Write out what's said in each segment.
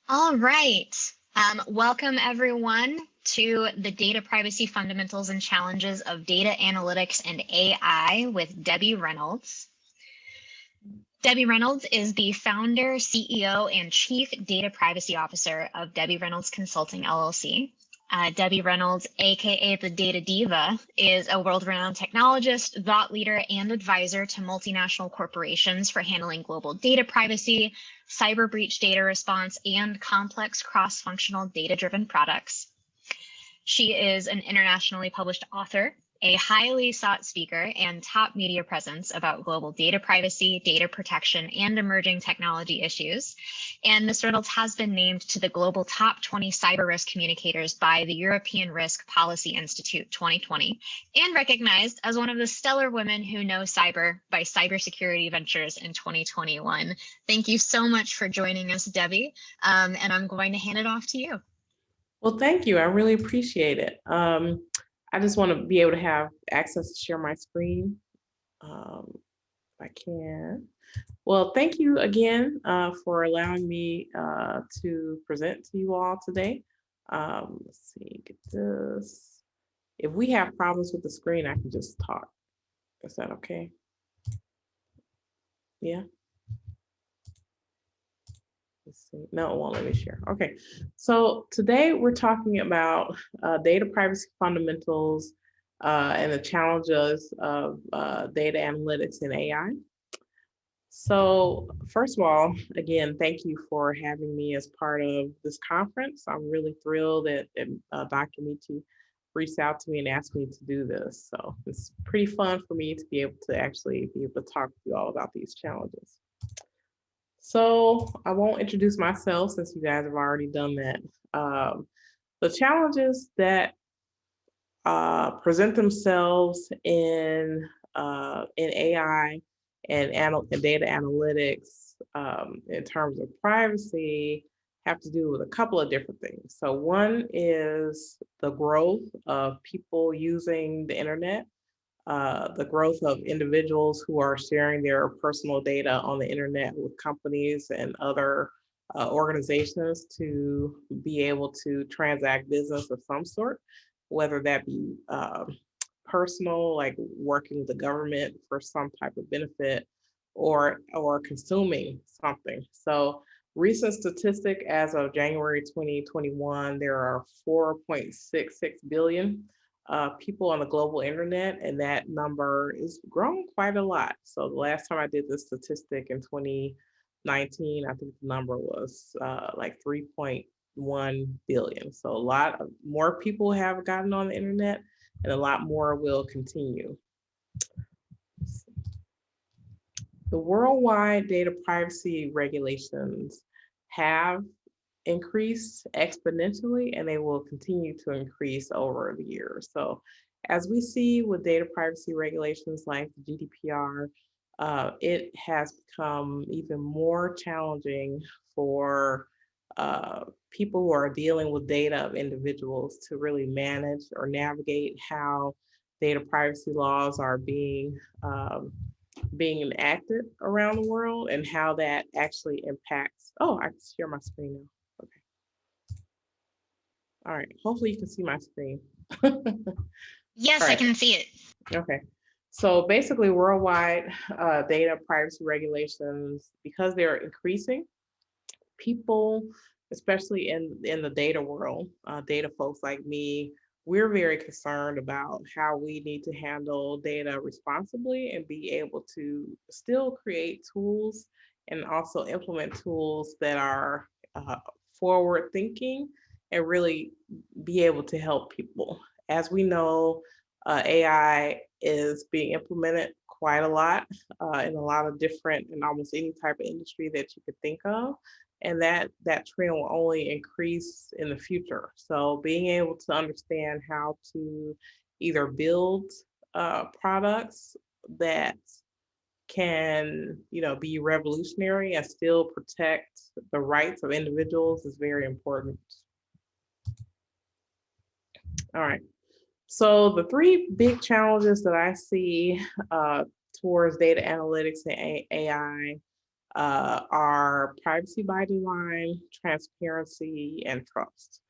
All right. Welcome everyone to the Data Privacy Fundamentals and Challenges of Data Analytics and AI with Debbie Reynolds. Debbie Reynolds is the founder, CEO, and Chief Data Privacy Officer of Debbie Reynolds Consulting, LLC. Debbie Reynolds, aka the Data Diva, is a world-renowned technologist, thought leader, and advisor to multinational corporations for handling global data privacy, cyber breach data response, and complex cross-functional data-driven products. She is an internationally published author, a highly sought speaker, and top media presence about global data privacy, data protection, and emerging technology issues. And Ms. Reynolds has been named to the global top 20 cyber risk communicators by the European Risk Policy Institute 2020, and recognized as one of the stellar women who know cyber by Cybersecurity Ventures in 2021. Thank you so much for joining us, Debbie. And I'm going to hand it off to you. Well, thank you. I really appreciate it. I just want to be able to have access to share my screen if I can. Well, thank you again for allowing me to present to you all today. Let's see, get this. If we have problems with the screen, I can just talk. Is that okay? Yeah. Let's see. No, it won't let me share. Okay. So today we're talking about data privacy fundamentals and the challenges of data analytics and AI. So first of all, again, thank you for having me as part of this conference. I'm really thrilled that Dr. Michi reached out to me and asked me to do this. So it's pretty fun for me to be able to actually be able to talk to you all about these challenges. So I won't introduce myself since you guys have already done that. The challenges that present themselves in AI and data analytics in terms of privacy have to do with a couple of different things. So one is the growth of people using the internet. The growth of individuals who are sharing their personal data on the internet with companies and other organizations to be able to transact business of some sort, whether that be personal, like working with the government for some type of benefit, or consuming something. So recent statistic as of January 2021, there are 4.66 billion people on the global internet, and that number is growing quite a lot. So the last time I did this statistic in 2019, I think the number was like 3.1 billion. So a lot of more people have gotten on the internet, and a lot more will continue. The worldwide data privacy regulations have increase exponentially, and they will continue to increase over the years. So as we see with data privacy regulations like the GDPR, it has become even more challenging for people who are dealing with data of individuals to really manage or navigate how data privacy laws are being enacted around the world, and how that actually impacts. Oh, I can share my screen now. All right, hopefully you can see my screen. Yes, right. I can see it. Okay, so basically worldwide data privacy regulations, because they're increasing, people, especially in the data world, data folks like me, we're very concerned about how we need to handle data responsibly and be able to still create tools and also implement tools that are forward thinking and really be able to help people. As we know, AI is being implemented quite a lot in a lot of different and almost any type of industry that you could think of. And that trend will only increase in the future. So being able to understand how to either build products that can, be revolutionary and still protect the rights of individuals is very important. All right. So the three big challenges that I see towards data analytics and AI are privacy by design, transparency, and trust.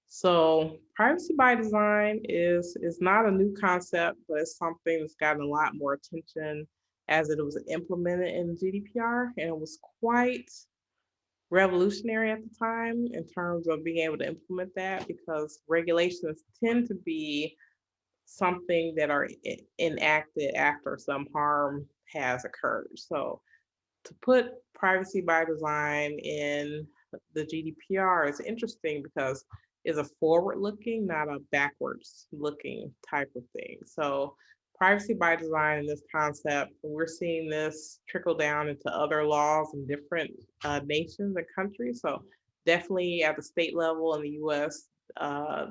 So privacy by design is not a new concept, but it's something that's gotten a lot more attention as it was implemented in GDPR, and it was quite revolutionary at the time in terms of being able to implement that, because regulations tend to be something that are enacted after some harm has occurred. So to put privacy by design in the GDPR is interesting because it's a forward looking, not a backwards looking type of thing. So privacy by design in this concept, we're seeing this trickle down into other laws in different nations and countries. So definitely at the state level in the US,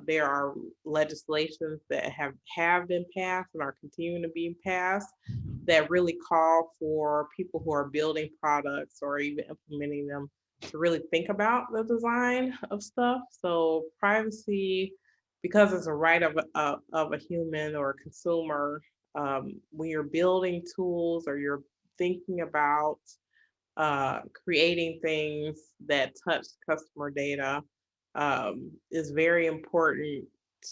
there are legislations that have been passed and are continuing to be passed that really call for people who are building products or even implementing them to really think about the design of stuff. So privacy, because it's a right of a human or a consumer, when you're building tools or you're thinking about creating things that touch customer data, is very important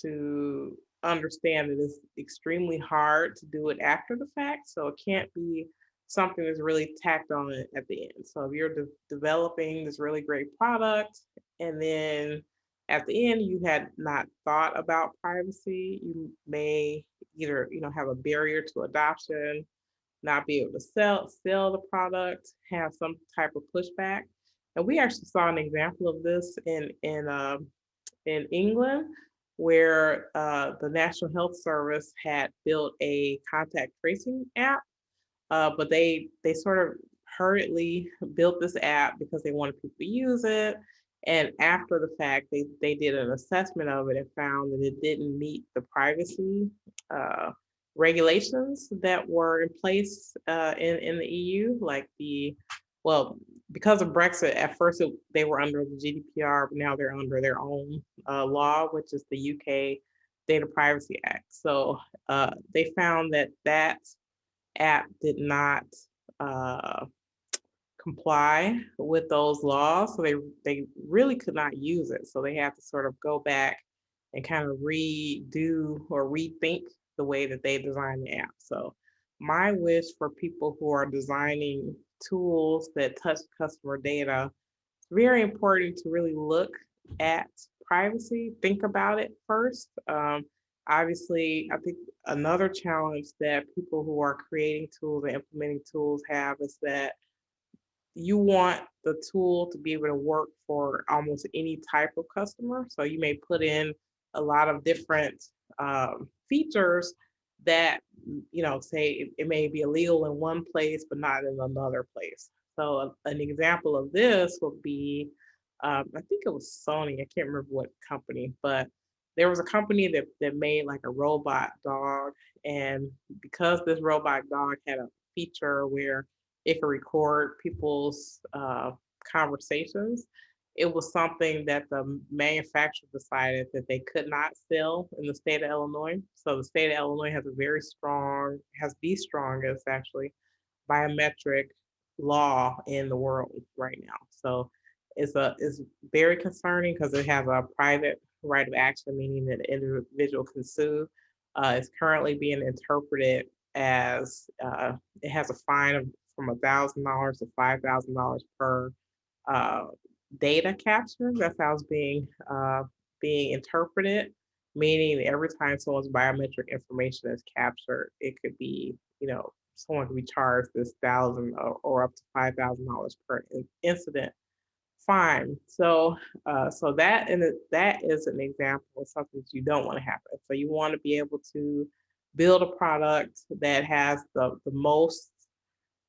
to understand that it's extremely hard to do it after the fact. So it can't be something that's really tacked on it at the end. So if you're developing this really great product and then at the end you had not thought about privacy, you may either have a barrier to adoption, not be able to sell the product, have some type of pushback. And we actually saw an example of this in England, where the National Health Service had built a contact tracing app, but they sort of hurriedly built this app because they wanted people to use it. And after the fact, they did an assessment of it and found that it didn't meet the privacy regulations that were in place in the EU, like well, because of Brexit, at first they were under the GDPR, but now they're under their own law, which is the UK Data Privacy Act. So they found that that app did not comply with those laws, so they really could not use it. So they had to sort of go back and kind of redo or rethink the way that they design the app. So my wish for people who are designing tools that touch customer data, it's very important to really look at privacy, think about it first. Obviously, I think another challenge that people who are creating tools and implementing tools have is that you want the tool to be able to work for almost any type of customer. So you may put in a lot of different features that, say it may be illegal in one place, but not in another place. So an example of this would be, I think it was Sony, I can't remember what company, but there was a company that made like a robot dog. And because this robot dog had a feature where it could record people's conversations, it was something that the manufacturer decided that they could not sell in the state of Illinois. So the state of Illinois has the strongest actually biometric law in the world right now. So it's very concerning because it has a private right of action, meaning that the individual can sue. It's currently being interpreted as it has a fine of from $1,000 to $5,000 per data capture. That's how it's being interpreted, meaning every time someone's biometric information is captured, it could be, someone could be charged this or up to $5,000 per incident fine. So that is an example of something that you don't want to happen. So you want to be able to build a product that has the most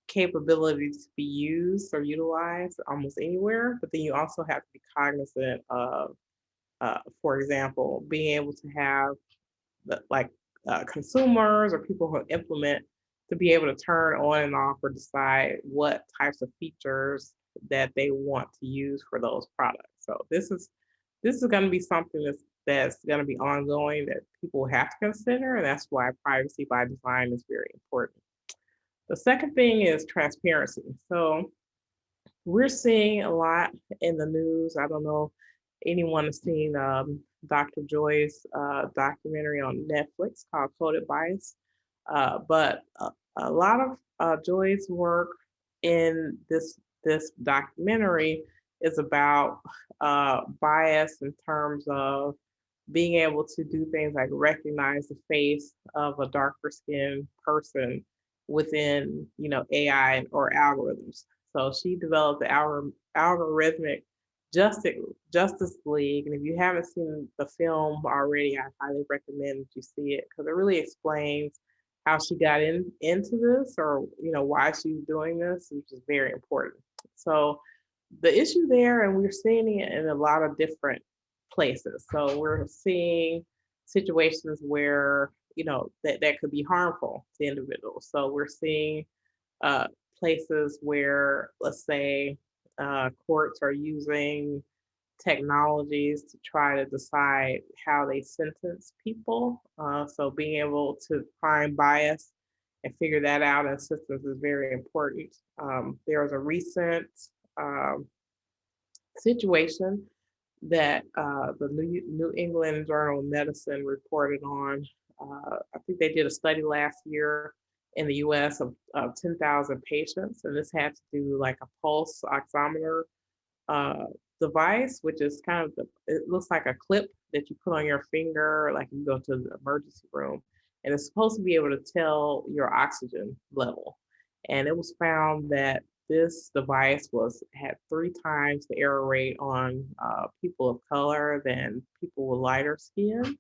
capabilities to be used or utilized almost anywhere, but then you also have to be cognizant of, for example, being able to have consumers or people who implement to be able to turn on and off or decide what types of features that they want to use for those products. So this is going to be something that's going to be ongoing that people have to consider, and that's why privacy by design is very important. The second thing is transparency. So we're seeing a lot in the news. I don't know if anyone has seen Dr. Joy's documentary on Netflix called Coded Bias. But a lot of Joy's work in this documentary is about bias in terms of being able to do things like recognize the face of a darker skinned person within, AI or algorithms. So she developed the algorithmic justice justice league, and if you haven't seen the film already, I highly recommend that you see it because it really explains how she got into this, or why she's doing this, which is very important. So the issue there, and we're seeing it in a lot of different places. So we're seeing situations where that could be harmful to individuals. So we're seeing uh, places where, let's say, courts are using technologies to try to decide how they sentence people. So being able to find bias and figure that out in systems is very important. There was a recent um, situation that the New England Journal of Medicine reported on. I think they did a study last year in the US of 10,000 patients, and this had to do like a pulse oximeter uh, device, which is kind of it looks like a clip that you put on your finger, like you go to the emergency room, and it's supposed to be able to tell your oxygen level. And it was found that this device had 3 times the error rate on people of color than people with lighter skin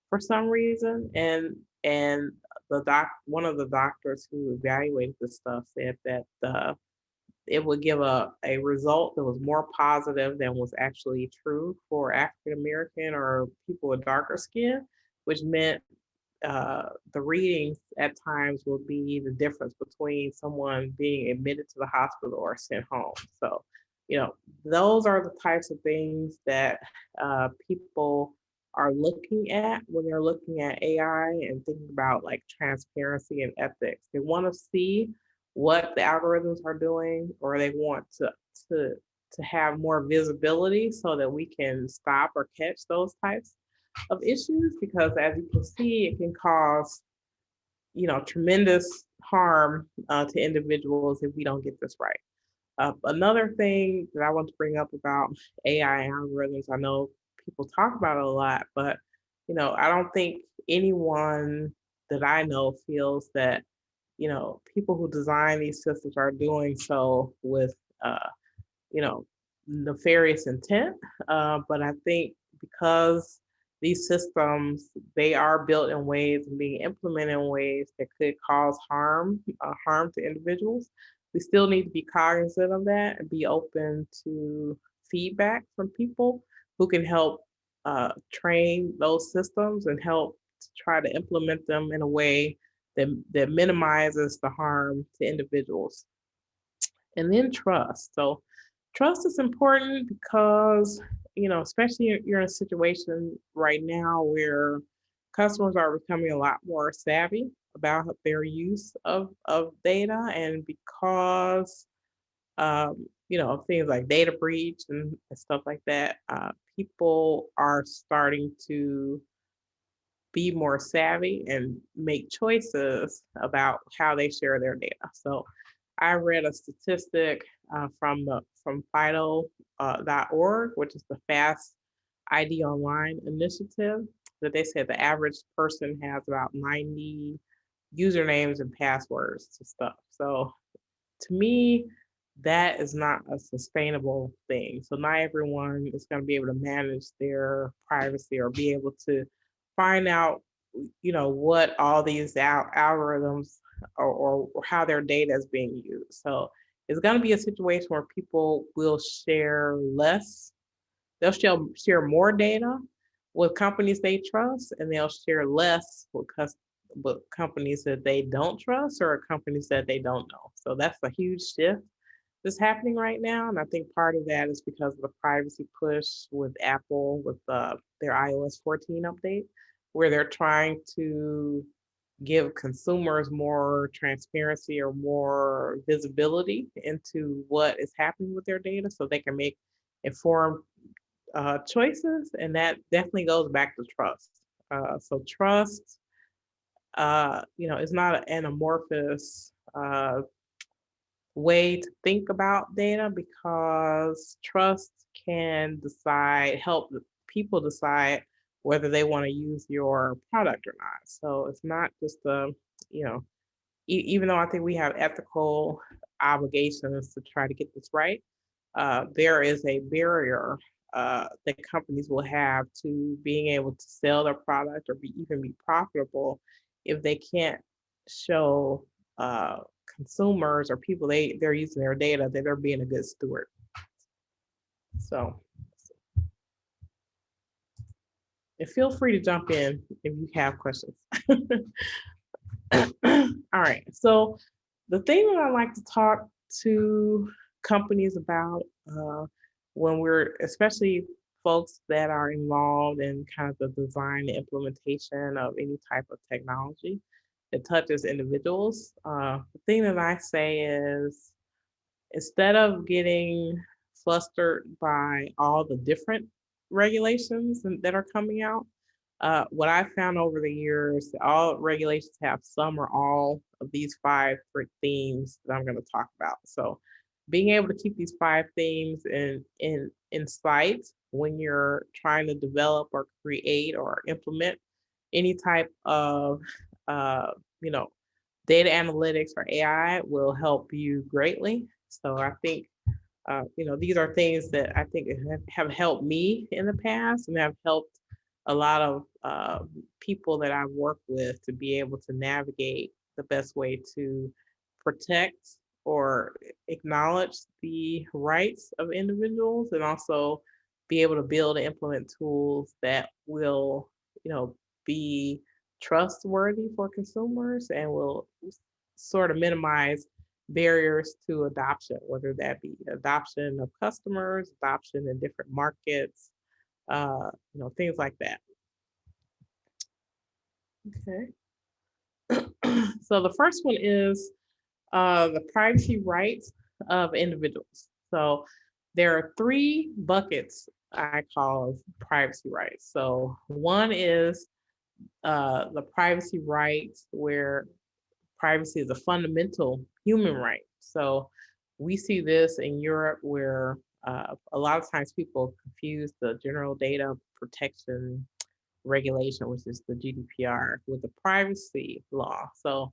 for some reason. And one of the doctors who evaluated this stuff said that it would give a result that was more positive than was actually true for African American or people with darker skin, which meant the readings at times will be the difference between someone being admitted to the hospital or sent home. So, those are the types of things that people are looking at when they're looking at AI and thinking about like transparency and ethics. They want to see what the algorithms are doing, or they want to to have more visibility so that we can stop or catch those types of issues, because as you can see, it can cause tremendous harm to individuals if we don't get this right. Another thing that I want to bring up about AI algorithms, I know people talk about it a lot, but I don't think anyone that I know feels that people who design these systems are doing so with you know, nefarious intent. But I think because these systems, they are built in ways and being implemented in ways that could cause harm to individuals. We still need to be cognizant of that and be open to feedback from people who can help train those systems and help to try to implement them in a way that minimizes the harm to individuals. And then trust. So trust is important because, especially if you're in a situation right now where customers are becoming a lot more savvy about their use of data, and because of things like data breach and stuff like that, people are starting to be more savvy and make choices about how they share their data. So I read a statistic from FIDO.org, which is the Fast ID Online initiative, that they said the average person has about 90 usernames and passwords to stuff. So to me, that is not a sustainable thing. So not everyone is going to be able to manage their privacy or be able to find out, what all these algorithms or how their data is being used. So it's going to be a situation where people will share less. They'll share more data with companies they trust, and they'll share less with companies that they don't trust or companies that they don't know. So that's a huge shift that's happening right now. And I think part of that is because of the privacy push with Apple with their iOS 14 update, where they're trying to give consumers more transparency or more visibility into what is happening with their data so they can make informed choices. And that definitely goes back to trust. So trust, is not an amorphous way to think about data, because trust can help people decide whether they want to use your product or not. So it's not just you know, even though I think we have ethical obligations to try to get this right, there is a barrier that companies will have to being able to sell their product or even be profitable if they can't show uh, consumers or people they're using their data that they're being a good steward. So, and feel free to jump in if you have questions. All right. So the thing that I like to talk to companies about when we're, especially folks that are involved in kind of the design and implementation of any type of technology that touches individuals, the thing that I say is, instead of getting flustered by all the different regulations that are coming out, what I found over the years, all regulations have some or all of these five themes that I'm going to talk about. So, being able to keep these five themes in sight when you're trying to develop or create or implement any type of, uh, you know, data analytics or AI will help you greatly. So I think these are things that I think have helped me in the past and have helped a lot of people that I've worked with to be able to navigate the best way to protect or acknowledge the rights of individuals, and also be able to build and implement tools that will, be trustworthy for consumers and will sort of minimize barriers to adoption, whether that be adoption of customers, adoption in different markets, things like that. Okay. So the first one is the privacy rights of individuals. So there are three buckets I call of privacy rights. So one is the privacy rights where privacy is a fundamental human right. So we see this in Europe where a lot of times people confuse the General Data Protection Regulation, which is the GDPR, with the privacy law. So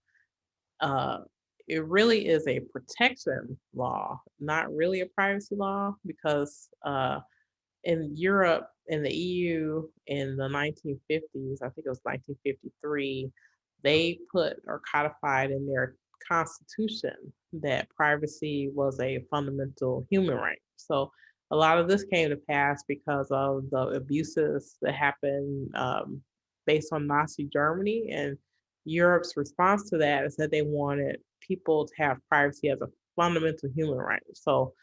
uh, it really is a protection law, not really a privacy law, because in Europe, in the EU, in the 1950s, I think it was 1953, they put or codified in their constitution that privacy was a fundamental human right. So a lot of this came to pass because of the abuses that happened based on Nazi Germany. And Europe's response to that is that they wanted people to have privacy as a fundamental human right. So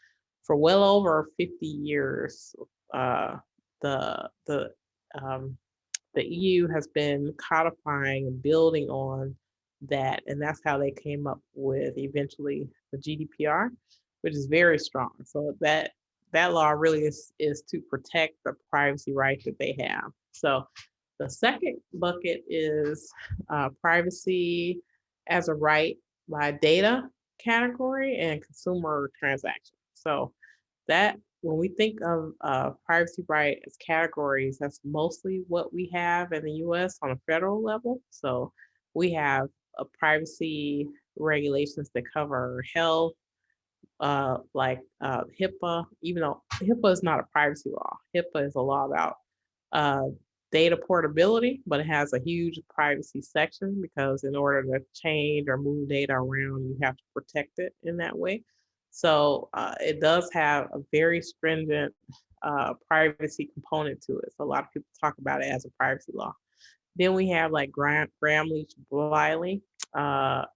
for well over 50 years, uh, the the um, the EU has been codifying and building on that, and that's how they came up with eventually the GDPR, which is very strong. So that law really is to protect the privacy rights that they have. So the second bucket is privacy as a right by data category and consumer transactions. So that when we think of privacy right as categories, that's mostly what we have in the US on a federal level. So we have privacy regulations that cover health, like HIPAA, even though HIPAA is not a privacy law. HIPAA is a law about uh, data portability, but it has a huge privacy section because in order to change or move data around, you have to protect it in that way. So it does have a very stringent privacy component to it. So a lot of people talk about it as a privacy law. Then we have like Gramm-Leach-Bliley,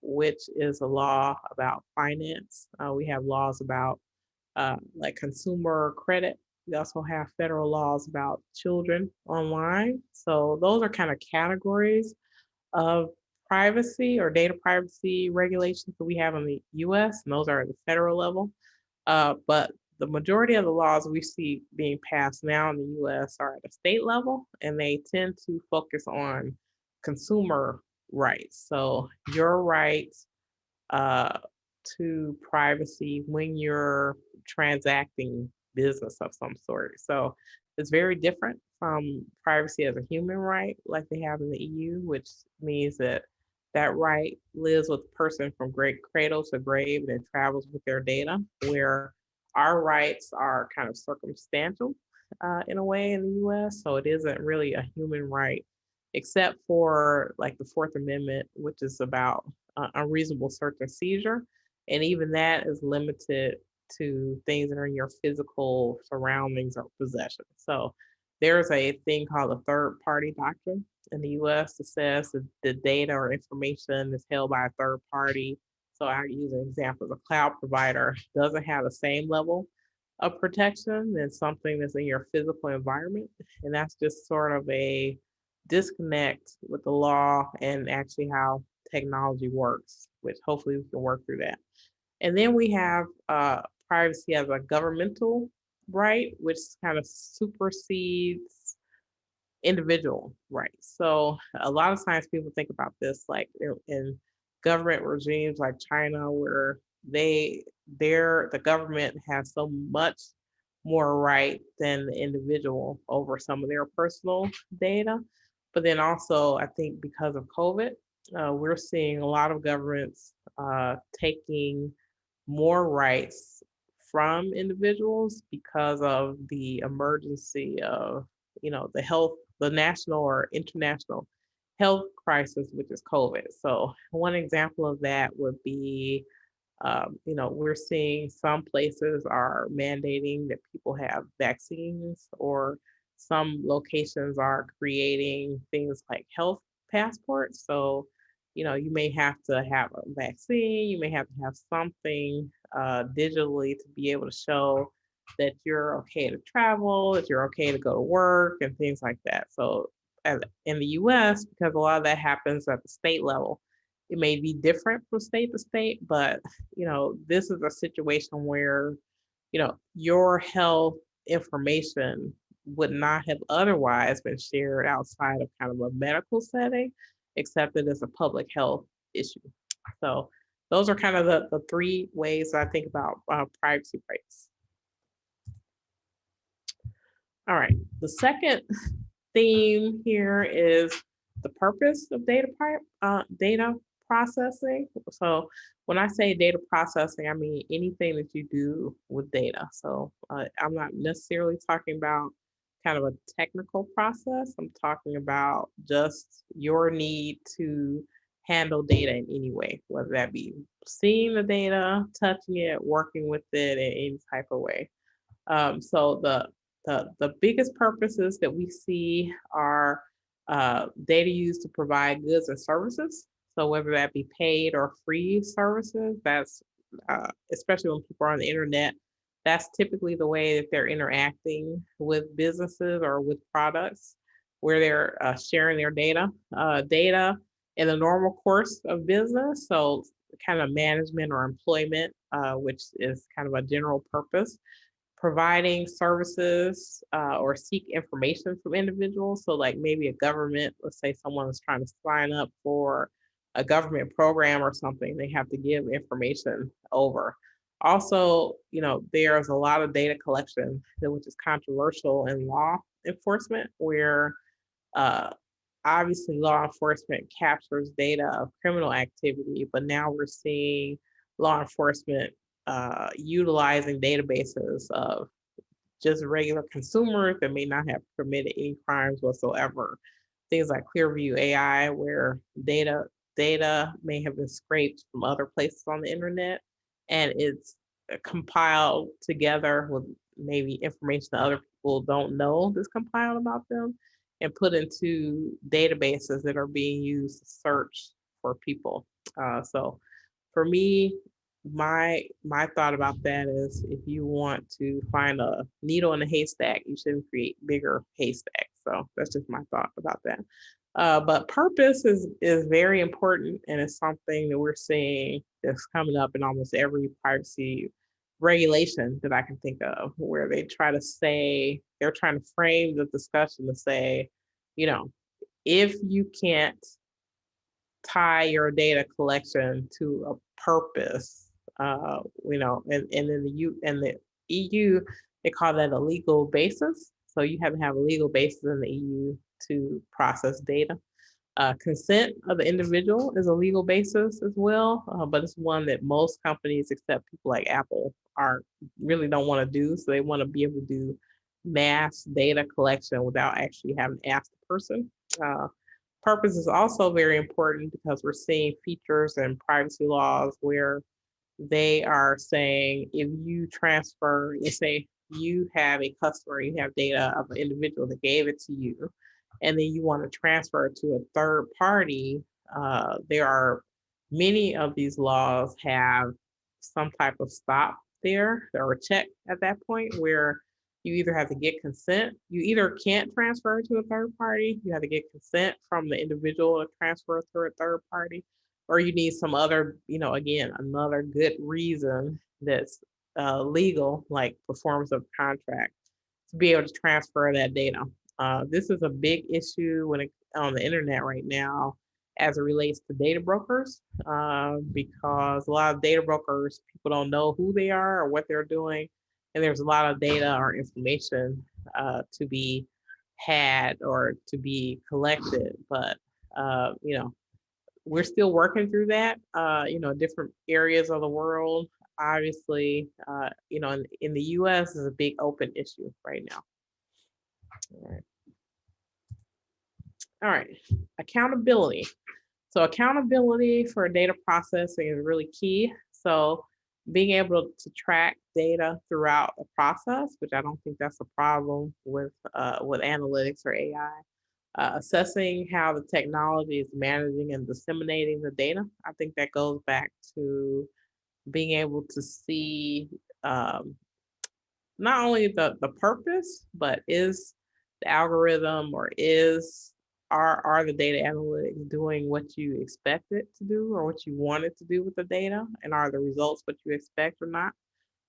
which is a law about finance. We have laws about like consumer credit. We also have federal laws about children online. So those are kind of categories of privacy or data privacy regulations that we have in the US, and those are at the federal level. But the majority of the laws we see being passed now in the US are at a state level, and they tend to focus on consumer rights. So your rights to privacy when you're transacting business of some sort. So it's very different from privacy as a human right, like they have in the EU, which means that that right lives with the person from great cradle to grave and it travels with their data, where our rights are kind of circumstantial in a way in the US. So it isn't really a human right, except for like the Fourth Amendment, which is about unreasonable search and seizure. And even that is limited to things that are in your physical surroundings or possession. So there's a thing called a third party doctrine in the US that says that the data or information is held by a third party. So I use an example of a cloud provider doesn't have the same level of protection than something that's in your physical environment. And that's just sort of a disconnect with the law and actually how technology works, which hopefully we can work through that. And then we have privacy as a governmental right, which kind of supersedes individual rights. So a lot of times people think about this like in government regimes like China, where the government has so much more right than the individual over some of their personal data. But then also, I think because of COVID, we're seeing a lot of governments taking more rights from individuals because of the emergency of, the national or international health crisis, which is COVID. So one example of that would be, we're seeing some places are mandating that people have vaccines, or some locations are creating things like health passports. So, you may have to have a vaccine, you may have to have something digitally to be able to show that you're okay to travel, that you're okay to go to work, and things like that. So, in the US, because a lot of that happens at the state level, it may be different from state to state, but this is a situation where, your health information would not have otherwise been shared outside of kind of a medical setting, except that it's a public health issue. So those are kind of the three ways I think about privacy rights. All right, the second theme here is the purpose of data processing. So when I say data processing, I mean anything that you do with data. So I'm not necessarily talking about kind of a technical process. I'm talking about just your need to handle data in any way, whether that be seeing the data, touching it, working with it in any type of way. So the biggest purposes that we see are data used to provide goods and services. So whether that be paid or free services, that's especially when people are on the internet, that's typically the way that they're interacting with businesses or with products, where they're sharing their data. Data in the normal course of business, so kind of management or employment, which is kind of a general purpose, providing services or seek information from individuals. So like maybe a government, let's say someone is trying to sign up for a government program or something, they have to give information over. Also, there's a lot of data collection which is controversial in law enforcement, where obviously law enforcement captures data of criminal activity, but now we're seeing law enforcement utilizing databases of just regular consumers that may not have committed any crimes whatsoever. Things like Clearview AI, where data may have been scraped from other places on the internet, and it's compiled together with maybe information that other people don't know that's compiled about them, and put into databases that are being used to search for people. So for me, my thought about that is, if you want to find a needle in a haystack, you shouldn't create bigger haystacks. So that's just my thought about that. But purpose is very important, and it's something that we're seeing that's coming up in almost every privacy regulation that I can think of, where they try to say, they're trying to frame the discussion to say, you know, if you can't tie your data collection to a purpose, and in the EU, they call that a legal basis. So you have to have a legal basis in the EU to process data. Consent of the individual is a legal basis as well, but it's one that most companies, except people like Apple, really don't want to do. So they want to be able to do mass data collection without actually having to ask the person. Purpose is also very important because we're seeing features and privacy laws where they are saying if you transfer, let's say you have a customer, you have data of an individual that gave it to you, and then you want to transfer it to a third party, there are many of these laws have some type of stop there or check at that point where you either have to get consent, you either can't transfer to a third party, you have to get consent from the individual to transfer to a third party, or you need some other, again, another good reason that's legal, like performance of contract, to be able to transfer that data. This is a big issue on the internet right now as it relates to data brokers, because a lot of data brokers, people don't know who they are or what they're doing, and there's a lot of data or information to be had or to be collected, but we're still working through that, different areas of the world. Obviously, in the US is a big open issue right now. All right. Accountability. So accountability for data processing is really key. So being able to track data throughout the process, which I don't think that's a problem with analytics or AI. Assessing how the technology is managing and disseminating the data. I think that goes back to being able to see not only the purpose, but is the algorithm or are the data analytics doing what you expect it to do or what you want it to do with the data, and are the results what you expect or not?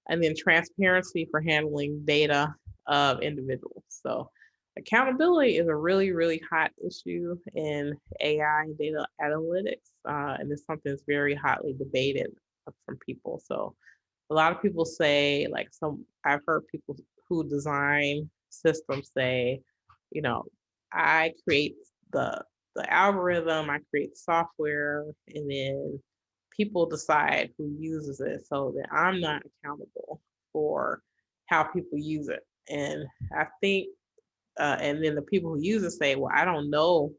And then transparency for handling data of individuals. So accountability is a really, really hot issue in AI and data analytics, and it's something that's very hotly debated from people. So a lot of people say, I've heard people who design systems say, I create the algorithm, I create software, and then people decide who uses it, so that I'm not accountable for how people use it. And I think, and then the people who use it say, well, I don't know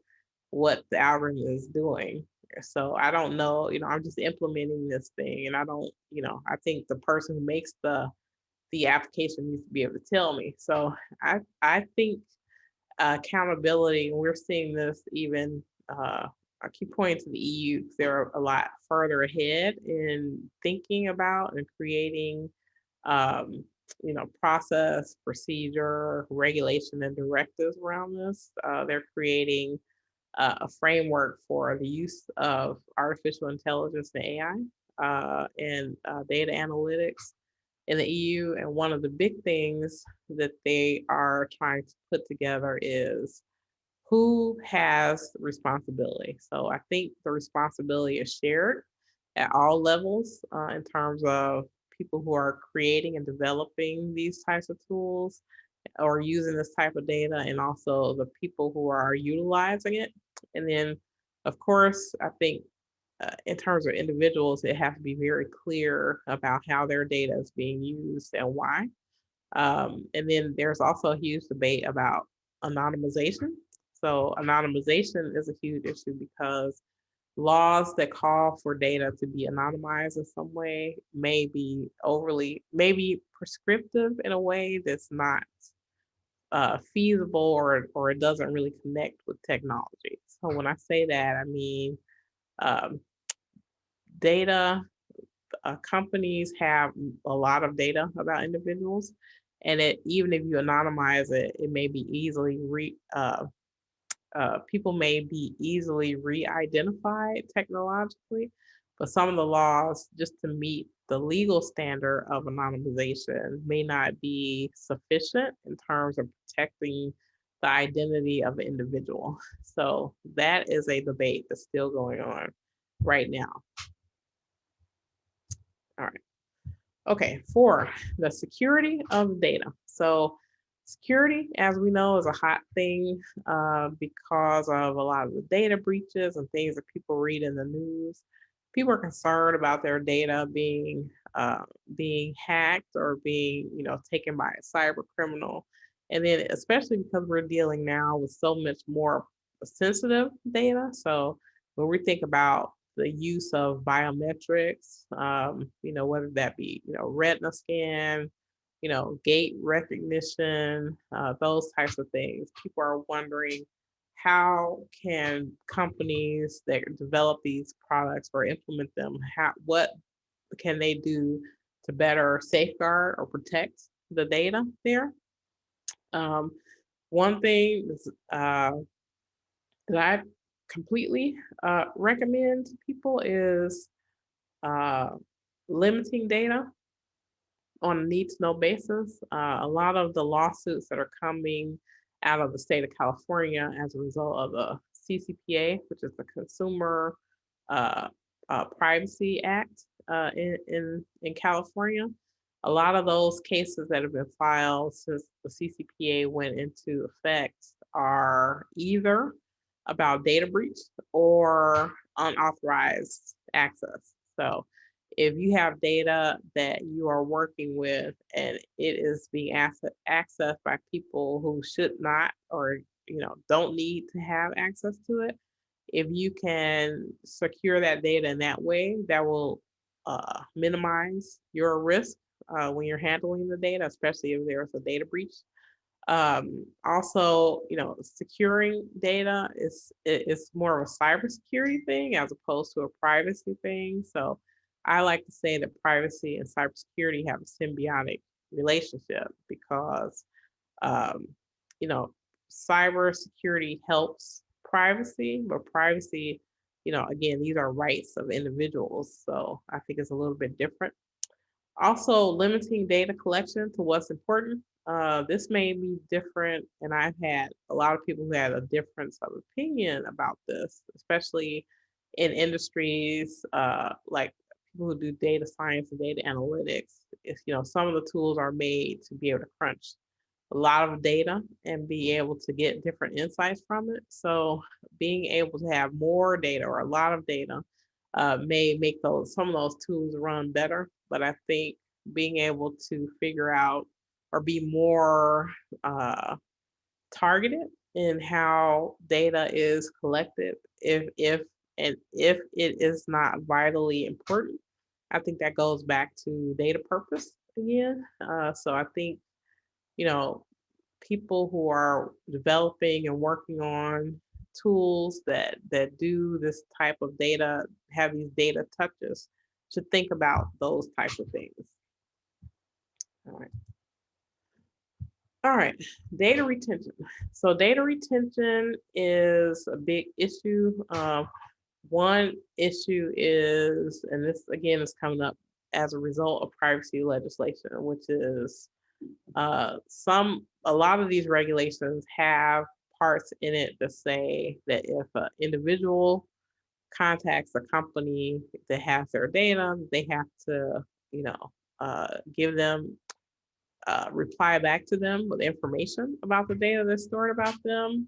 what the algorithm is doing. So I don't know, I'm just implementing this thing, and I don't, I think the person who makes the application needs to be able to tell me. So I think accountability, and we're seeing this even, I keep pointing to the EU because they're a lot further ahead in thinking about and creating, process, procedure, regulation, and directives around this. They're creating a framework for the use of artificial intelligence and AI and data analytics in the EU. And one of the big things that they are trying to put together is who has responsibility. So I think the responsibility is shared at all levels in terms of people who are creating and developing these types of tools or using this type of data, and also the people who are utilizing it. And then, of course, I think in terms of individuals, it has to be very clear about how their data is being used and why. And then there's also a huge debate about anonymization. So anonymization is a huge issue because laws that call for data to be anonymized in some way may be maybe prescriptive in a way that's not feasible, or it doesn't really connect with technology. So when I say that, I mean um, data companies have a lot of data about individuals, and even if you anonymize it, it may be easily people may be easily re-identified technologically, but some of the laws, just to meet the legal standard of anonymization, may not be sufficient in terms of protecting the identity of an individual. So that is a debate that's still going on right now. All right. Okay, 4, the security of data. So security, as we know, is a hot thing because of a lot of the data breaches and things that people read in the news. People are concerned about their data being hacked or being, taken by a cyber criminal. And then especially because we're dealing now with so much more sensitive data. So when we think about the use of biometrics, whether that be, retina scan, gait recognition, those types of things. People are wondering, how can companies that develop these products or implement them, what can they do to better safeguard or protect the data there? One thing is, that I completely recommend to people is limiting data on a need-to-know basis. A lot of the lawsuits that are coming out of the state of California as a result of the CCPA, which is the Consumer Privacy Act in California. A lot of those cases that have been filed since the CCPA went into effect are either about data breach or unauthorized access. So if you have data that you are working with and it is being accessed by people who should not or don't need to have access to it, if you can secure that data in that way, that will minimize your risk when you're handling the data, especially if there's a data breach. Also, securing data is more of a cybersecurity thing as opposed to a privacy thing. So I like to say that privacy and cybersecurity have a symbiotic relationship because, um, cybersecurity helps privacy, but privacy, again, these are rights of individuals. So I think it's a little bit different. Also, limiting data collection to what's important. This may be different, and I've had a lot of people who had a difference of opinion about this, especially in industries like people who do data science and data analytics. If some of the tools are made to be able to crunch a lot of data and be able to get different insights from it. So being able to have more data or a lot of data may make some of those tools run better. But I think being able to figure out or be more targeted in how data is collected, if it is not vitally important, I think that goes back to data purpose again. So I think people who are developing and working on tools that do this type of data, have these data touches, should think about those types of things. All right. All right, data retention. So data retention is a big issue. One issue is, and this again is coming up as a result of privacy legislation, which is a lot of these regulations have parts in it that say that if an individual contacts a company that has their data, they have to, give them reply back to them with information about the data that's stored about them,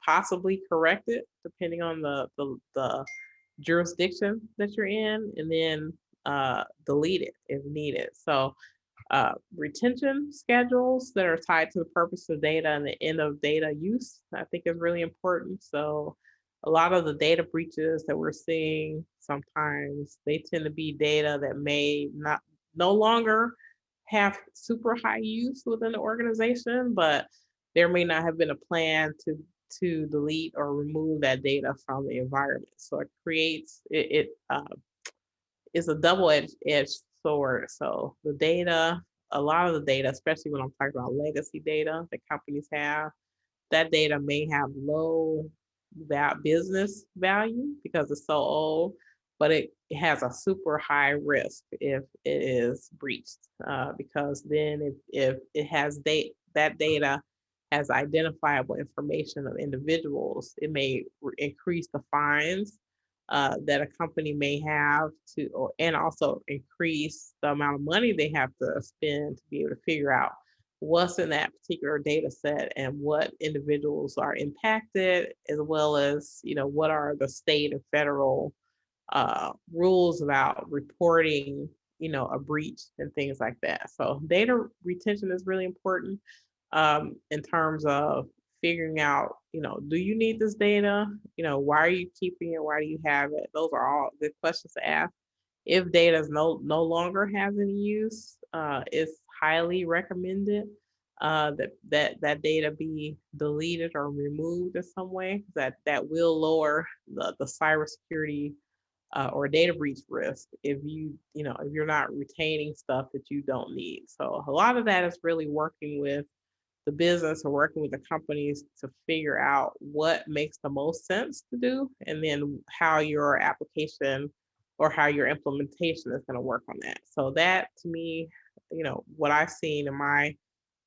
possibly correct it depending on the jurisdiction that you're in, and then delete it if needed. So retention schedules that are tied to the purpose of data and the end of data use, I think is really important. So a lot of the data breaches that we're seeing, sometimes they tend to be data that may no longer have super high use within the organization, but there may not have been a plan to delete or remove that data from the environment. So it creates it's a double-edged sword. So the data a lot of the data, especially when I'm talking about legacy data that companies have, that data may have low business value because it's so old, but it has a super high risk if it is breached, because then if it has that data has identifiable information of individuals, it may increase the fines that a company may have and also increase the amount of money they have to spend to be able to figure out what's in that particular data set and what individuals are impacted, as well as, what are the state and federal rules about reporting, a breach and things like that. So data retention is really important in terms of figuring out, do you need this data? Why are you keeping it? Why do you have it? Those are all good questions to ask. If data is no longer has any use, it's highly recommended that data be deleted or removed in some way. That will lower the cybersecurity or data breach risk if if you're not retaining stuff that you don't need. So a lot of that is really working with the business or working with the companies to figure out what makes the most sense to do, and then how your application or how your implementation is going to work on that. So that, to me, what I've seen in my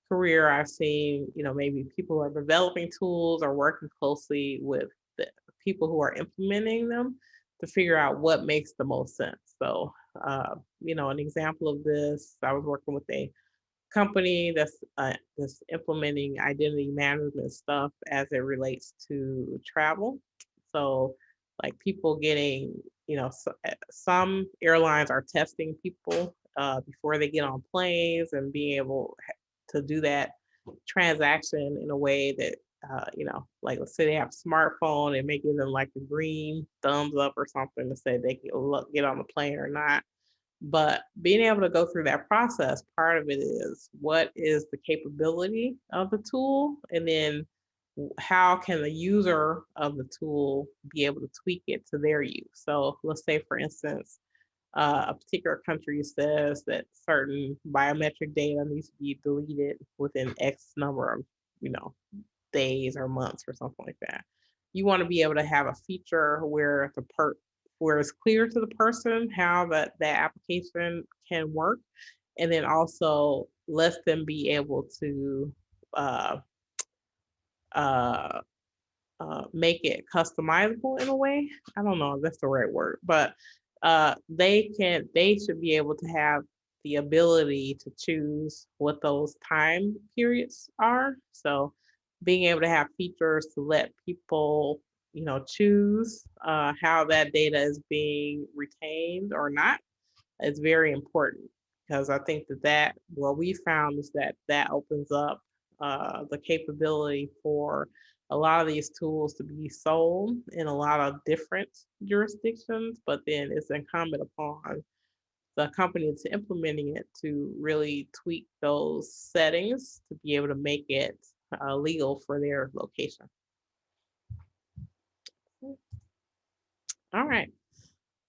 career, I've seen, maybe people who are developing tools or working closely with the people who are implementing them to figure out what makes the most sense. So, an example of this, I was working with a company that's implementing identity management stuff as it relates to travel. So, like people getting, some airlines are testing people before they get on planes and being able to do that transaction in a way that, like let's say they have a smartphone and make it them like a green thumbs up or something to say they can get on the plane or not. But being able to go through that process, part of it is what is the capability of the tool, and then how can the user of the tool be able to tweak it to their use. So let's say, for instance, a particular country says that certain biometric data needs to be deleted within X number of, days or months or something like that. You want to be able to have a feature where where it's clear to the person how that application can work, and then also let them be able to uh, uh, make it customizable in a way. I don't know if that's the right word, but they should be able to have the ability to choose what those time periods are. So being able to have features to let people, choose how that data is being retained or not is very important, because I think that what we found is that opens up the capability for a lot of these tools to be sold in a lot of different jurisdictions, but then it's incumbent upon the company that's implementing it to really tweak those settings to be able to make it legal for their location. All right.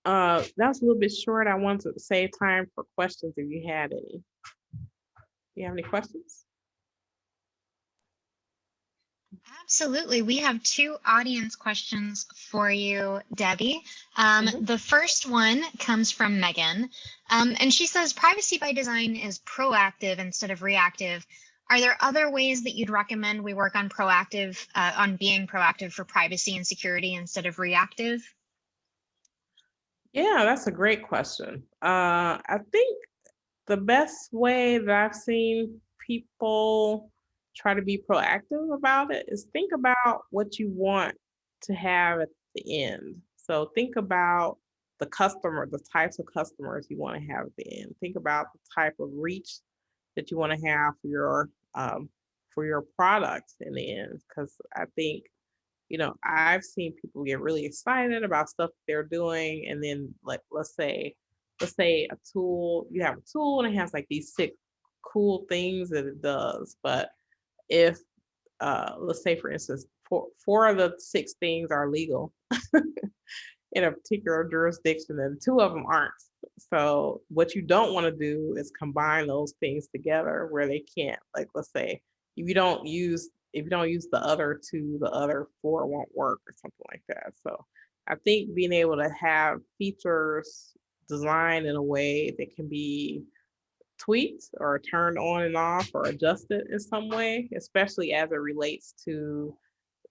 That was a little bit short. I wanted to save time for questions if you had any. Do you have any questions? Absolutely. We have two audience questions for you, Debbie. The first one comes from Megan, and she says, privacy by design is proactive instead of reactive. Are there other ways that you'd recommend we work on being proactive for privacy and security instead of reactive? Yeah, that's a great question. I think the best way that I've seen people try to be proactive about it is think about what you want to have at the end. So think about the customer, the types of customers you want to have at the end. Think about the type of reach that you want to have for your product in the end. Because I think, I've seen people get really excited about stuff they're doing, and then, like, let's say a tool, you have a tool and it has like these 6 cool things that it does, but if let's say, for instance, four of the 6 things are legal in a particular jurisdiction and 2 of them aren't, So what you don't want to do is combine those things together where they can't, like, let's say if you don't use the other two, the other four won't work or something like that. So I think being able to have features designed in a way that can be tweaked or turned on and off or adjusted in some way, especially as it relates to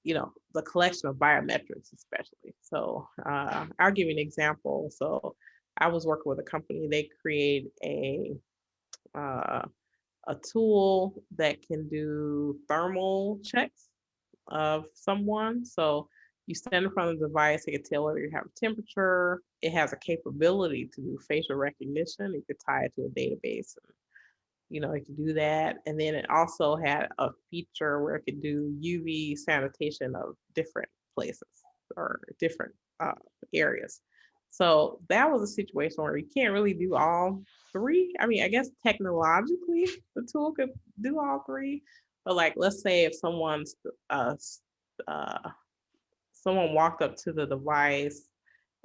the collection of biometrics, especially. So I'll give you an example. So I was working with a company. They create uh, a tool that can do thermal checks of someone. So you stand in front of the device, it can tell whether you have a temperature. It has a capability to do facial recognition. You could tie it to a database, it could do that. And then it also had a feature where it could do UV sanitation of different places or different areas. So that was a situation where you can't really do all three. I mean, I guess technologically the tool could do all three, but like, let's say if uh, someone walked up to the device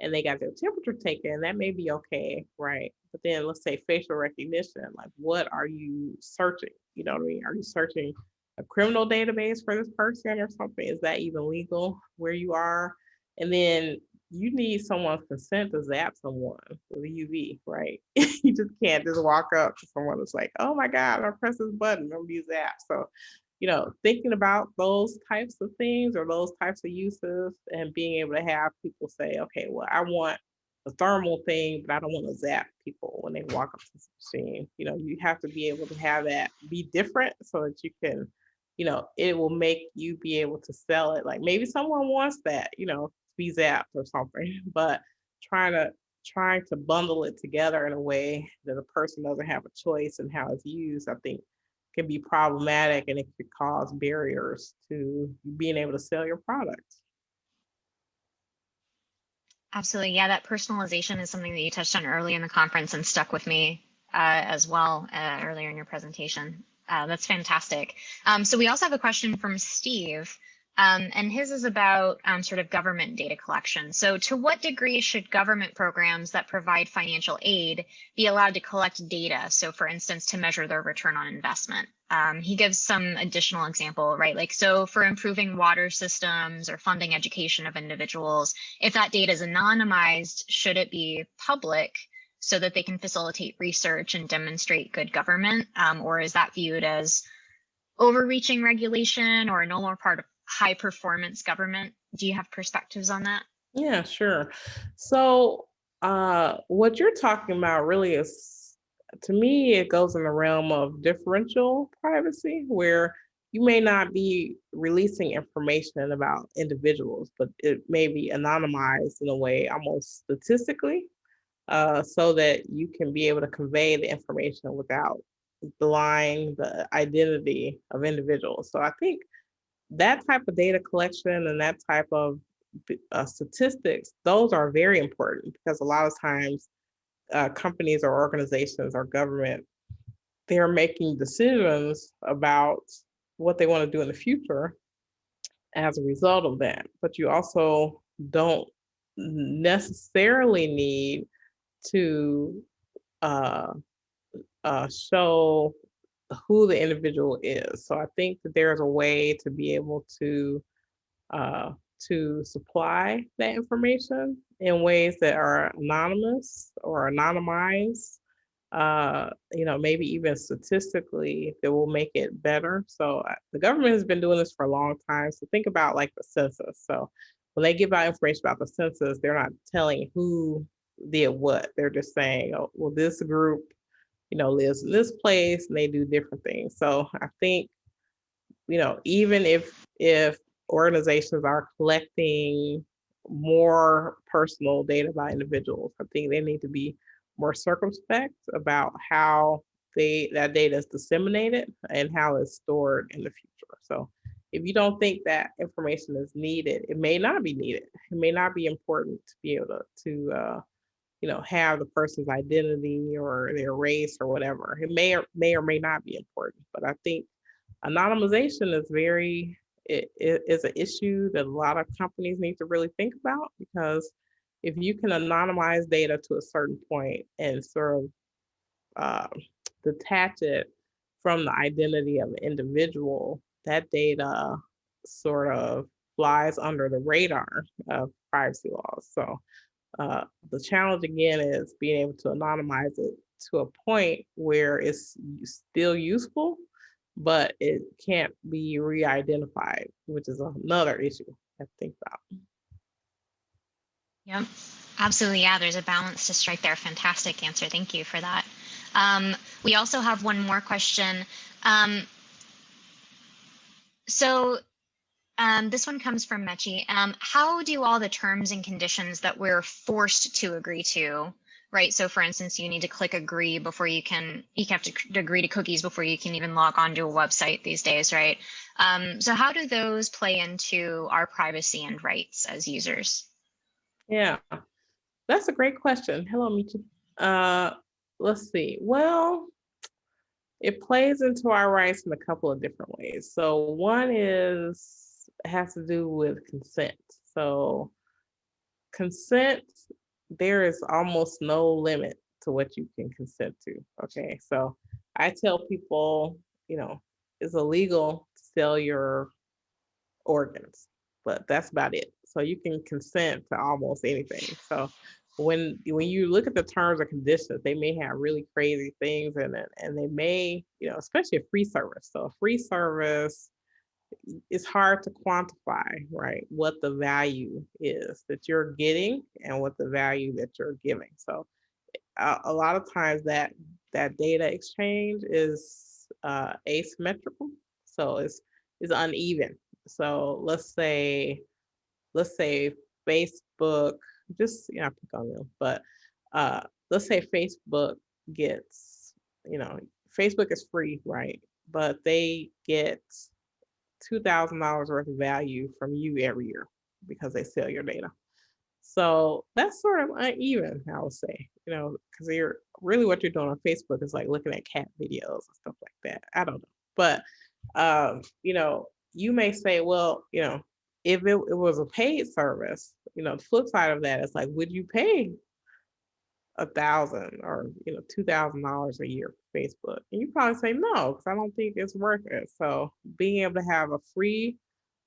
and they got their temperature taken, that may be okay, right? But then let's say facial recognition, like what are you searching? You know what I mean? Are you searching a criminal database for this person or something? Is that even legal where you are? And then you need someone's consent to zap someone with a UV, right? You just can't just walk up to someone that's like, oh my God, I press this button, I'm gonna be zapped. So thinking about those types of things or those types of uses and being able to have people say, okay, well, I want a thermal thing, but I don't want to zap people when they walk up to the machine. You have to be able to have that be different so that you can, it will make you be able to sell it. Like maybe someone wants that, to be zapped or something, but trying to trying to bundle it together in a way that a person doesn't have a choice in how it's used, I think can be problematic and it could cause barriers to being able to sell your product. Absolutely. Yeah, that personalization is something that you touched on early in the conference and stuck with me as well earlier in your presentation. That's fantastic. So we also have a question from Steve, and his is about sort of government data collection. So to what degree should government programs that provide financial aid be allowed to collect data? So for instance, to measure their return on investment. He gives some additional example, right? Like, so for improving water systems or funding education of individuals, if that data is anonymized, should it be public so that they can facilitate research and demonstrate good government? Or is that viewed as overreaching regulation or no more part of high performance government? Do you have perspectives on that? Yeah, sure. So what you're talking about really is, to me, it goes in the realm of differential privacy, where you may not be releasing information about individuals, but it may be anonymized in a way almost statistically, so that you can be able to convey the information without belying the identity of individuals. So I think that type of data collection and that type of statistics, those are very important because a lot of times companies or organizations or government, they're making decisions about what they want to do in the future as a result of that. But you also don't necessarily need to uh, show who the individual is. So I think that there's a way to be able uh, to supply that information in ways that are anonymous or anonymized, maybe even statistically that will make it better. So the government has been doing this for a long time. So think about like the census. So when they give out information about the census, they're not telling who did what. They're just saying, oh, well, this group, lives in this place and they do different things. So I think even if organizations are collecting more personal data by individuals, I think they need to be more circumspect about how that data is disseminated and how it's stored in the future. So if you don't think that information is needed, it may not be needed. It may not be important to be able to have the person's identity or their race or whatever. It may not be important, but I think anonymization is it is an issue that a lot of companies need to really think about because if you can anonymize data to a certain point and sort of detach it from the identity of an individual, that data sort of flies under the radar of privacy laws. So the challenge again is being able to anonymize it to a point where it's still useful, but it can't be re-identified, which is another issue I think about. Yep, absolutely. Yeah, there's a balance to strike there. Fantastic answer. Thank you for that. We also have one more question. So this one comes from Mechi. How do all the terms and conditions that we're forced to agree to, right? So for instance, you need to click agree before you have to agree to cookies before you can even log onto a website these days, right? So how do those play into our privacy and rights as users? Yeah, that's a great question. Hello, Michi. Let's see. Well, it plays into our rights in a couple of different ways. So one has to do with consent. So consent, there is almost no limit to what you can consent to. Okay. So I tell people, it's illegal to sell your organs, but that's about it. So you can consent to almost anything. So when you look at the terms and conditions, they may have really crazy things in it, and they may, especially a free service. So a free service, it's hard to quantify, right, what the value is that you're getting and what the value that you're giving. So a lot of times that data exchange is asymmetrical, so it's uneven. So let's say Facebook, just pick on them, but let's say Facebook gets, Facebook is free, right? But they get $2,000 worth of value from you every year because they sell your data. So that's sort of uneven, I would say, because you're really what you're doing on Facebook is like looking at cat videos and stuff like that. I don't know. But, you may say, well, if it was a paid service, the flip side of that is like, would you pay 1,000 or $2,000 a year for Facebook? And you probably say no, because I don't think it's worth it. So being able to have a free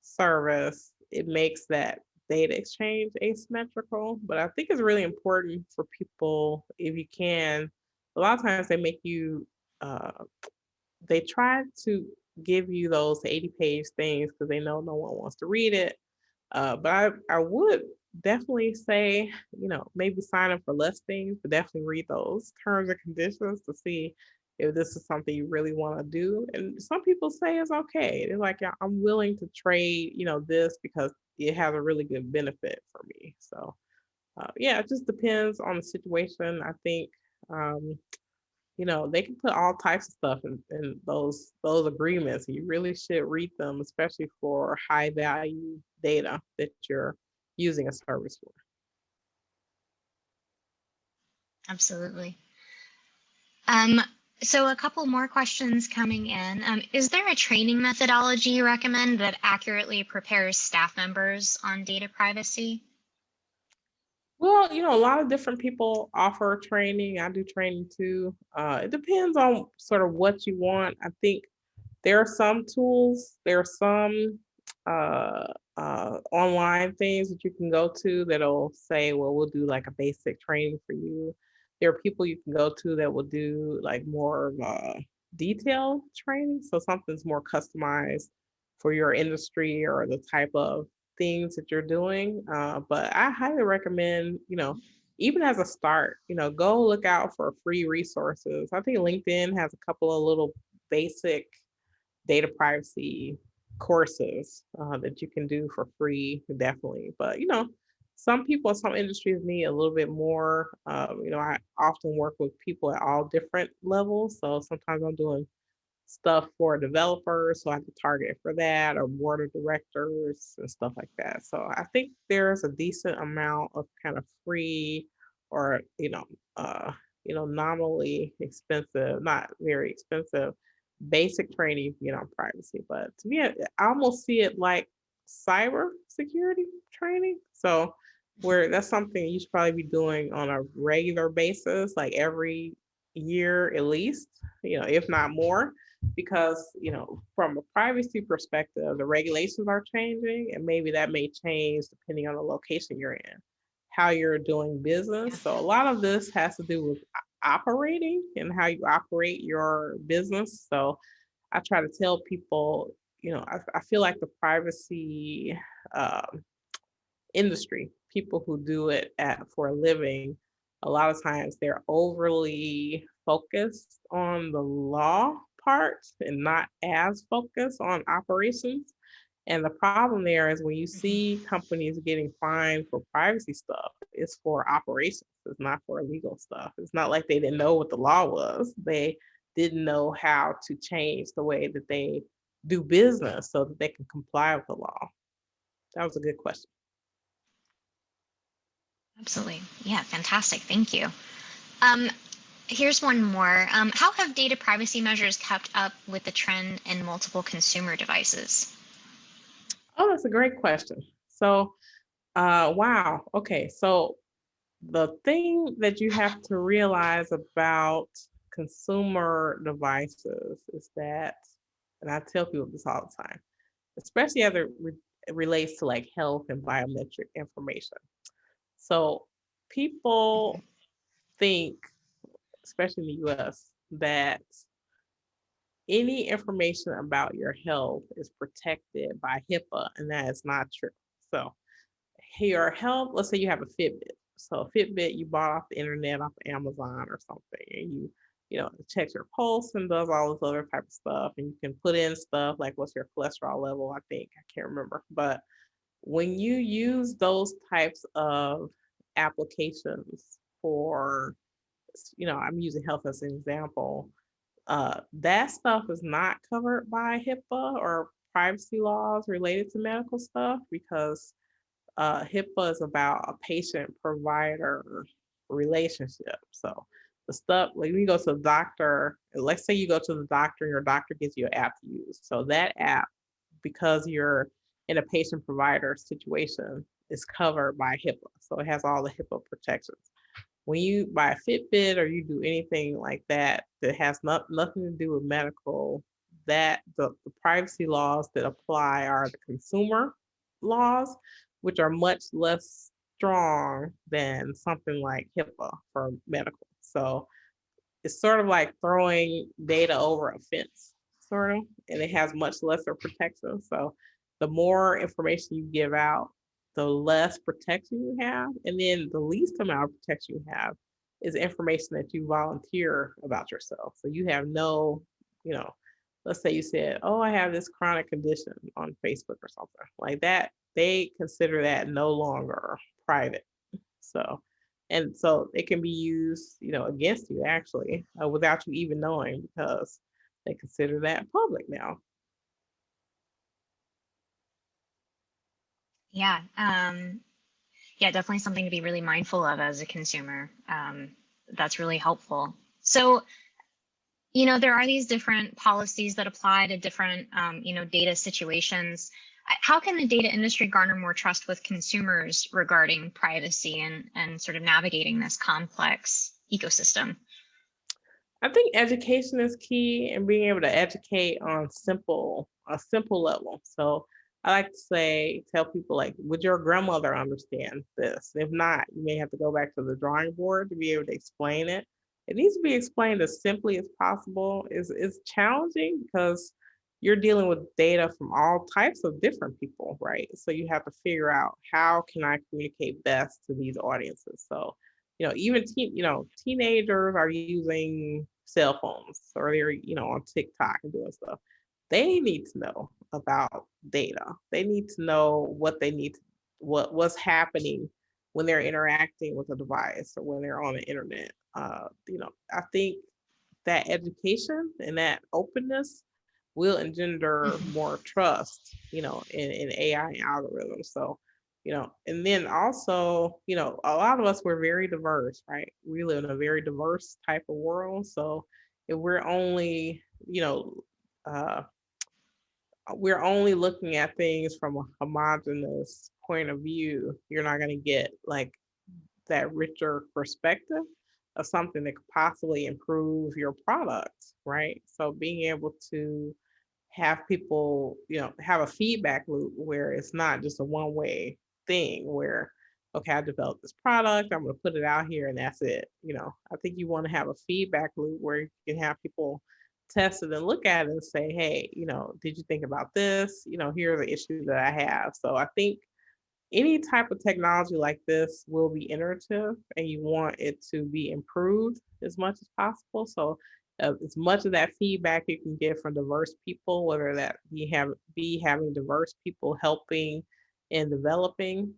service, it makes that data exchange asymmetrical. But I think it's really important for people, if you can, a lot of times they make you they try to give you those 80-page things because they know no one wants to read it. But I would definitely say, maybe sign up for less things, but definitely read those terms and conditions to see if this is something you really want to do. And some people say it's okay. They're like, yeah, I'm willing to trade, this because it has a really good benefit for me. So, yeah, it just depends on the situation. I think, they can put all types of stuff in those agreements. You really should read them, especially for high value data that you're using a service for. Absolutely. Um, so a couple more questions coming in. Is there a training methodology you recommend that accurately prepares staff members on data privacy? Well, a lot of different people offer training. I do training too. It depends on sort of what you want. I think there are some tools, there are some online things that you can go to that'll say, well, we'll do like a basic training for you. There are people you can go to that will do like more of a detailed training. So something's more customized for your industry or the type of things that you're doing. But I highly recommend, even as a start, go look out for free resources. I think LinkedIn has a couple of little basic data privacy courses that you can do for free, definitely. But some people, some industries need a little bit more. I often work with people at all different levels, so sometimes I'm doing stuff for developers, so I have to target for that, or board of directors and stuff like that. So I think there's a decent amount of kind of free or nominally expensive, not very expensive, basic training you can get on privacy. But to me, I almost see it like cyber security training. So where that's something you should probably be doing on a regular basis, like every year at least, if not more, because, from a privacy perspective, the regulations are changing, and maybe that may change depending on the location you're in, how you're doing business. So a lot of this has to do with operating and how you operate your business. So I try to tell people, I feel like the privacy industry, people who do it for a living, a lot of times they're overly focused on the law part and not as focused on operations. And the problem there is when you see companies getting fined for privacy stuff, it's for operations. It's not for legal stuff. It's not like they didn't know what the law was. They didn't know how to change the way that they do business so that they can comply with the law. That was a good question. Absolutely. Yeah, fantastic. Thank you. Um, Here's one more. How have data privacy measures kept up with the trend in multiple consumer devices? Oh, that's a great question. So, wow. Okay. So, the thing that you have to realize about consumer devices is that, and I tell people this all the time, especially as it relates to like health and biometric information. So, Mhm. people think, especially in the US, that any information about your health is protected by HIPAA, and that is not true. So, your health, let's say you have a Fitbit. So a Fitbit you bought off the internet, off of Amazon or something, and it checks your pulse and does all this other type of stuff. And you can put in stuff like what's your cholesterol level, I think. I can't remember. But when you use those types of applications for, I'm using health as an example, that stuff is not covered by HIPAA or privacy laws related to medical stuff because HIPAA is about a patient provider relationship. So the stuff like when you go to the doctor, let's say you go to the doctor and your doctor gives you an app to use. So that app, because you're in a patient provider situation, is covered by HIPAA. So it has all the HIPAA protections. When you buy a Fitbit or you do anything like that that has nothing to do with medical, that the privacy laws that apply are the consumer laws, which are much less strong than something like HIPAA for medical. So it's sort of like throwing data over a fence, sort of, and it has much lesser protection. So the more information you give out, the less protection you have, and then the least amount of protection you have is information that you volunteer about yourself. So you have no, you know, let's say you said, "Oh, I have this chronic condition" on Facebook or something like that. They consider that no longer private. So, and so it can be used, against you actually, without you even knowing because they consider that public now. Yeah. Yeah, definitely something to be really mindful of as a consumer. That's really helpful. So, there are these different policies that apply to different, data situations. How can the data industry garner more trust with consumers regarding privacy and sort of navigating this complex ecosystem? I think education is key and being able to educate on a simple level. So I like to tell people like, would your grandmother understand this? If not, you may have to go back to the drawing board to be able to explain it. It needs to be explained as simply as possible. It's challenging because you're dealing with data from all types of different people, right? So you have to figure out how can I communicate best to these audiences. So even teenagers are using cell phones or they're, on TikTok and doing stuff. They need to know about data. They need to know what they need to, what's happening when they're interacting with a device or when they're on the internet. I think that education and that openness will engender Mhm. more trust, in AI algorithms. So, and then also, a lot of us we're very diverse, right? We live in a very diverse type of world. So if uh, we're only looking at things from a homogenous point of view, you're not going to get like that richer perspective of something that could possibly improve your product, right? So being able to have people, have a feedback loop where it's not just a one-way thing where, okay, I developed this product, I'm going to put it out here and that's it. I think you want to have a feedback loop where you can have people test it and look at it and say, hey, did you think about this? Here are the issues that I have. So I think any type of technology like this will be iterative and you want it to be improved as much as possible. So as much of that feedback you can get from diverse people, whether that be having diverse people helping in developing,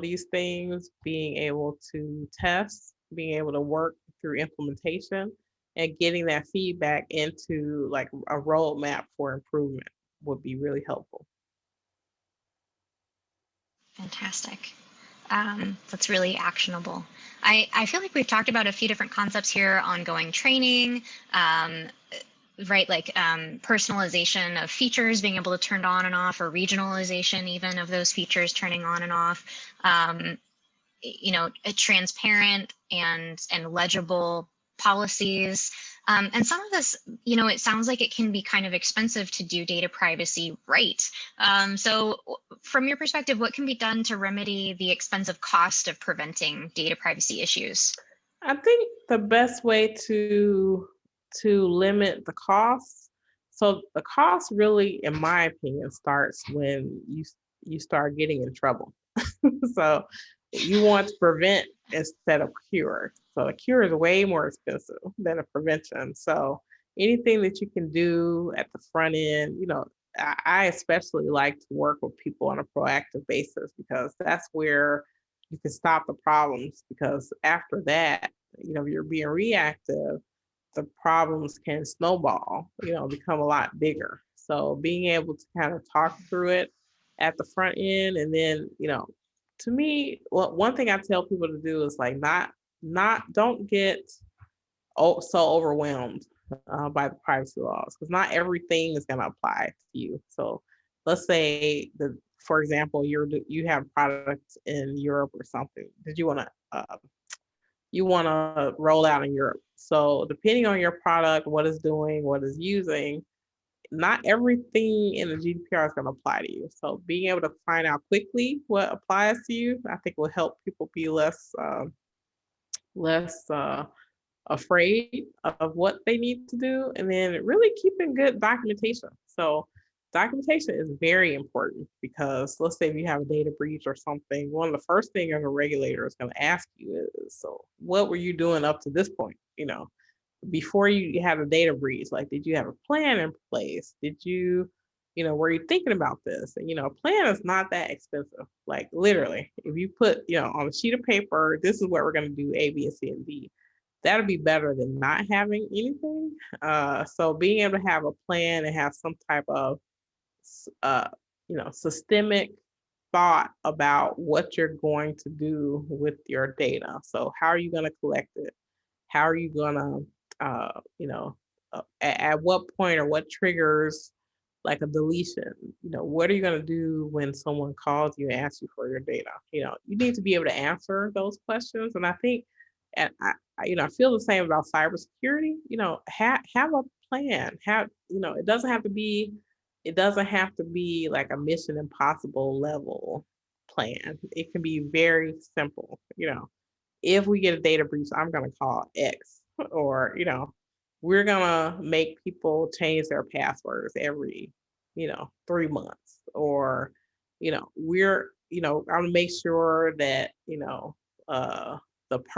these things, being able to test, being able to work through implementation and getting that feedback into like a roadmap for improvement would be really helpful. Fantastic. That's really actionable. I feel like we've talked about a few different concepts here: ongoing training, right? Like personalization of features, being able to turn on and off, or regionalization even of those features turning on and off. A transparent and legible policies. And some of this, it sounds like it can be kind of expensive to do data privacy right. So from your perspective, what can be done to remedy the expensive cost of preventing data privacy issues? I think the best way to limit the costs. So the cost really, in my opinion, starts when you start getting in trouble. So you want to prevent instead of cure. So a cure is way more expensive than a prevention. So anything that you can do at the front end, I especially like to work with people on a proactive basis because that's where you can stop the problems. Because after that, if you're being reactive, the problems can snowball, become a lot bigger. So being able to kind of talk through it at the front end, and then, to me, one thing I tell people to do is like don't get so overwhelmed by the privacy laws because not everything is going to apply to you. So let's say for example, you have products in Europe or something that you want to roll out in Europe. So depending on your product, what it's doing, what it's using, not everything in the GDPR is going to apply to you. So being able to find out quickly what applies to you, I think will help people be less afraid of what they need to do, and then really keeping good documentation. So documentation is very important because let's say if you have a data breach or something, one of the first things a regulator is going to ask you is, so what were you doing up to this point? Before you had a data breach, like, did you have a plan in place? Did you, were you thinking about this? And, a plan is not that expensive. Like literally, if you put, on a sheet of paper, this is what we're going to do, A, B, and C, and D. That'll be better than not having anything. So being able to have a plan and have some type of, systemic thought about what you're going to do with your data. So how are you going to collect it? How are you going to, at what point or what triggers like a deletion? What are you going to do when someone calls you and asks you for your data? You need to be able to answer those questions. And I think, and I feel the same about cybersecurity. Have a plan. It doesn't have to be like a Mission Impossible level plan. It can be very simple. If we get a data breach, I'm going to call X, or, we're going to make people change their passwords every, 3 months, or, I'm going to make sure that, the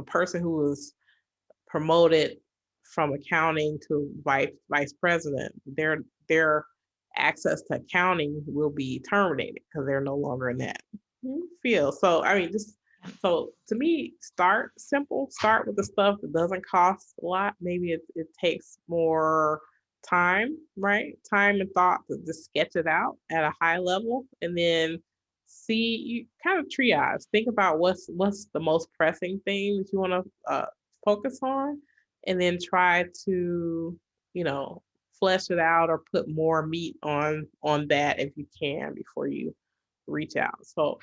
person who was promoted from accounting to vice president, their access to accounting will be terminated because they're no longer in that field. So I mean, so to me, start simple. Start with the stuff that doesn't cost a lot. Maybe it takes more time, right? Time and thought to just sketch it out at a high level, and then see, you kind of triage. Think about what's the most pressing thing that you want to focus on, and then try to, flesh it out or put more meat on that if you can before you reach out. So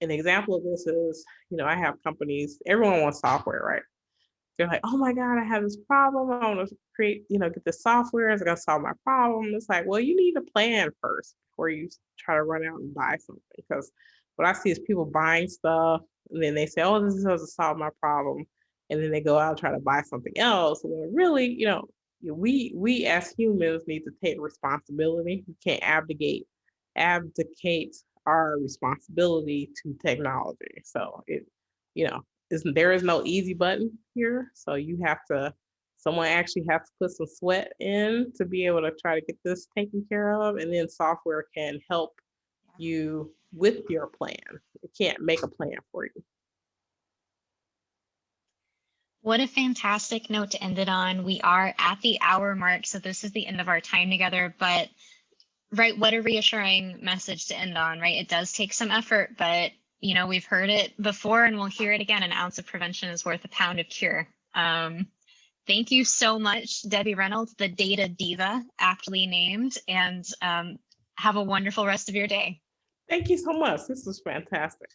an example of this is, I have companies, everyone wants software, right? They're like, oh my God, I have this problem. I want to create, get this software. It's going to solve my problem. It's like, well, you need a plan first before you try to run out and buy something. Because what I see is people buying stuff and then they say, oh, this is supposed to solve my problem. And then they go out and try to buy something else. When really, we as humans need to take responsibility. We can't abdicate our responsibility to technology. So there is no easy button here. So someone actually has to put some sweat in to be able to try to get this taken care of. And then software can help you with your plan. It can't make a plan for you. What a fantastic note to end it on. We are at the hour mark, so this is the end of our time together, but right, what a reassuring message to end on, right? It does take some effort, but we've heard it before and we'll hear it again. An ounce of prevention is worth a pound of cure. Thank you so much, Debbie Reynolds, the Data Diva, aptly named, and have a wonderful rest of your day. Thank you so much. This was fantastic.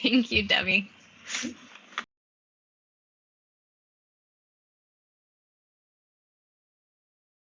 Thank you, Debbie.